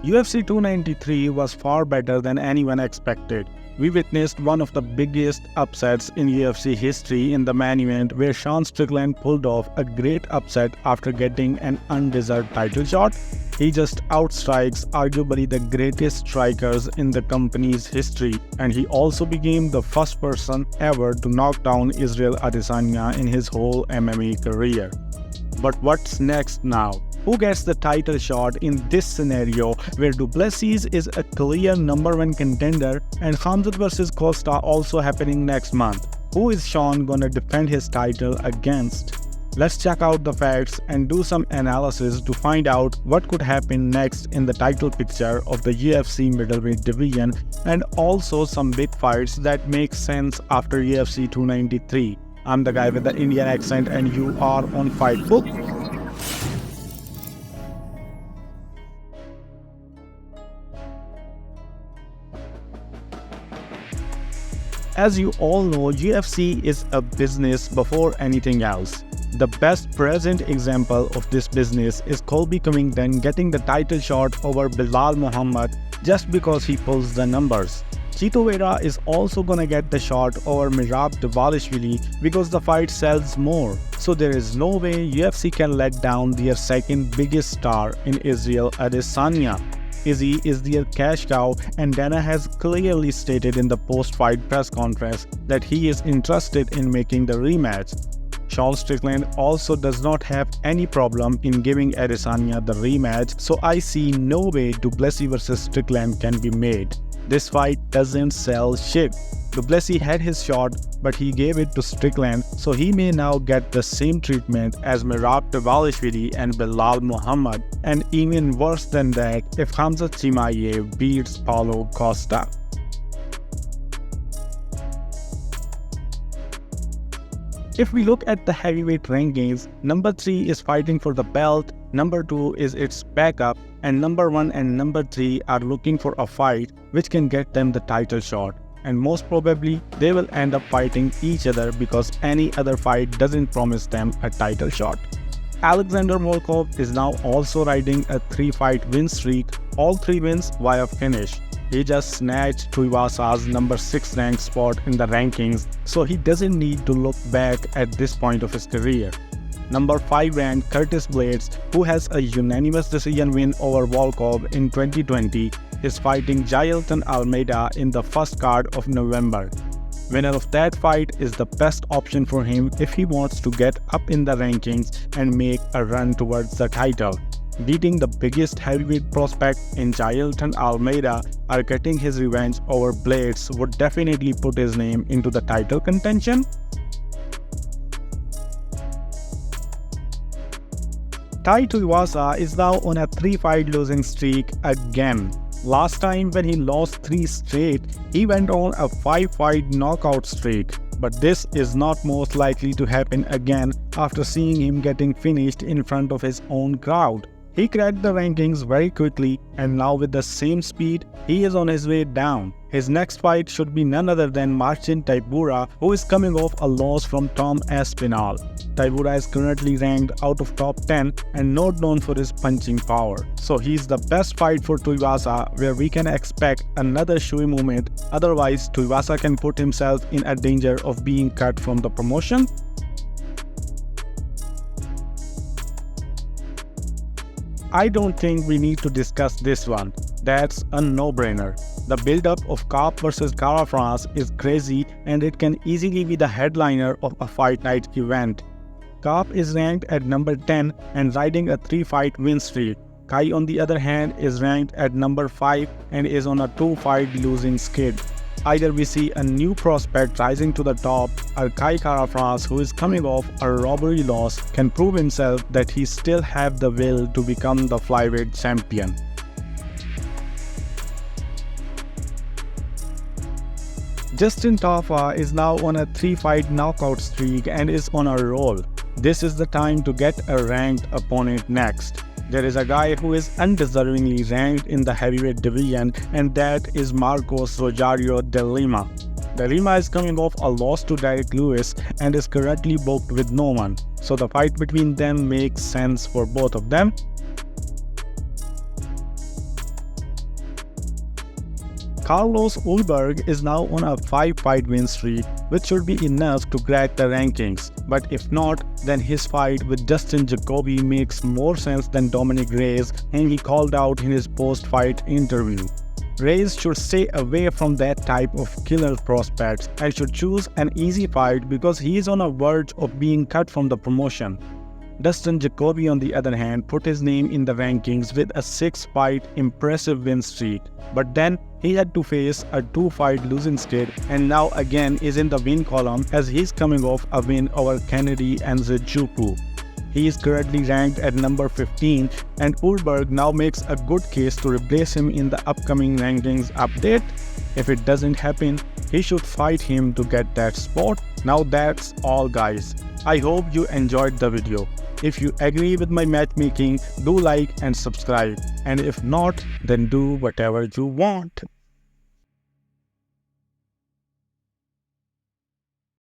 UFC 293 was far better than anyone expected. We witnessed one of the biggest upsets in UFC history in the main event, where Sean Strickland pulled off a great upset after getting an undeserved title shot. He just outstrikes arguably the greatest strikers in the company's history, and he also became the first person ever to knock down Israel Adesanya in his whole MMA career. But what's next now? Who gets the title shot in this scenario where Du Plessis is a clear number one contender and Khamzat vs Costa also happening next month? Who is Sean gonna defend his title against? Let's check out the facts and do some analysis to find out what could happen next in the title picture of the UFC middleweight division, and also some big fights that make sense after UFC 293. I'm the guy with the Indian accent and you are on Fight Book. As you all know, UFC is a business before anything else. The best present example of this business is Colby Covington getting the title shot over Belal Muhammad just because he pulls the numbers. Chito Vera is also gonna get the shot over Merab Dvalishvili because the fight sells more. So there is no way UFC can let down their second biggest star in Israel Adesanya. Izzy is their cash cow, and Dana has clearly stated in the post-fight press conference that he is interested in making the rematch. Sean Strickland also does not have any problem in giving Adesanya the rematch, so I see no way Du Plessis vs Strickland can be made. This fight doesn't sell shit. Du Plessis had his shot, but he gave it to Strickland, so he may now get the same treatment as Merab Dvalishvili and Belal Muhammad, and even worse than that if Khamzat Chimaev beats Paulo Costa. If we look at the heavyweight rankings, number 3 is fighting for the belt, number 2 is its backup, and number 1 and number 3 are looking for a fight which can get them the title shot. And most probably, they will end up fighting each other because any other fight doesn't promise them a title shot. Alexander Volkov is now also riding a 3-fight win streak, all 3 wins via finish. He just snatched Tuivasa's number 6 ranked spot in the rankings, so he doesn't need to look back at this point of his career. Number 5 ranked Curtis Blades, who has a unanimous decision win over Volkov in 2020, is fighting Jailton Almeida in the first card of November. Winner of that fight is the best option for him if he wants to get up in the rankings and make a run towards the title. Beating the biggest heavyweight prospect in Jailton Almeida or getting his revenge over Blades would definitely put his name into the title contention. Tai Tuivasa is now on a 3-fight losing streak again. Last time when he lost 3 straight, he went on a 5-fight knockout streak. But this is not most likely to happen again after seeing him getting finished in front of his own crowd. He cracked the rankings very quickly, and now with the same speed, he is on his way down. His next fight should be none other than Marcin Tybura, who is coming off a loss from Tom Aspinall. Tybura is currently ranked out of top 10 and not known for his punching power. So he's the best fight for Tuivasa, where we can expect another shoey moment, otherwise Tuivasa can put himself in a danger of being cut from the promotion. I don't think we need to discuss this one. That's a no-brainer. The build-up of Khabib vs Kara France is crazy, and it can easily be the headliner of a fight night event. Khabib is ranked at number 10 and riding a 3-fight win streak. Kai on the other hand is ranked at number 5 and is on a 2-fight losing skid. Either we see a new prospect rising to the top, or Kai Kara France, who is coming off a robbery loss, can prove himself that he still have the will to become the flyweight champion. Justin Tafa is now on a 3-fight knockout streak and is on a roll. This is the time to get a ranked opponent next. There is a guy who is undeservingly ranked in the heavyweight division, and that is Marcos Rogerio de Lima. De Lima is coming off a loss to Derek Lewis and is currently booked with no one, so the fight between them makes sense for both of them. Carlos Ulberg is now on a 5-fight win streak, which should be enough to crack the rankings. But if not, then his fight with Dustin Jacoby makes more sense than Dominic Reyes, and he called out in his post-fight interview. Reyes should stay away from that type of killer prospects and should choose an easy fight because he is on a verge of being cut from the promotion. Dustin Jacoby, on the other hand, put his name in the rankings with a 6-fight impressive win streak. But then he had to face a 2-fight losing skid and now again is in the win column as he's coming off a win over Kennedy and Nzechukwu. He is currently ranked at number 15 and Ulberg now makes a good case to replace him in the upcoming rankings update. If it doesn't happen, he should fight him to get that spot. Now that's all, guys. I hope you enjoyed the video. If you agree with my matchmaking, do like and subscribe. And if not, then do whatever you want.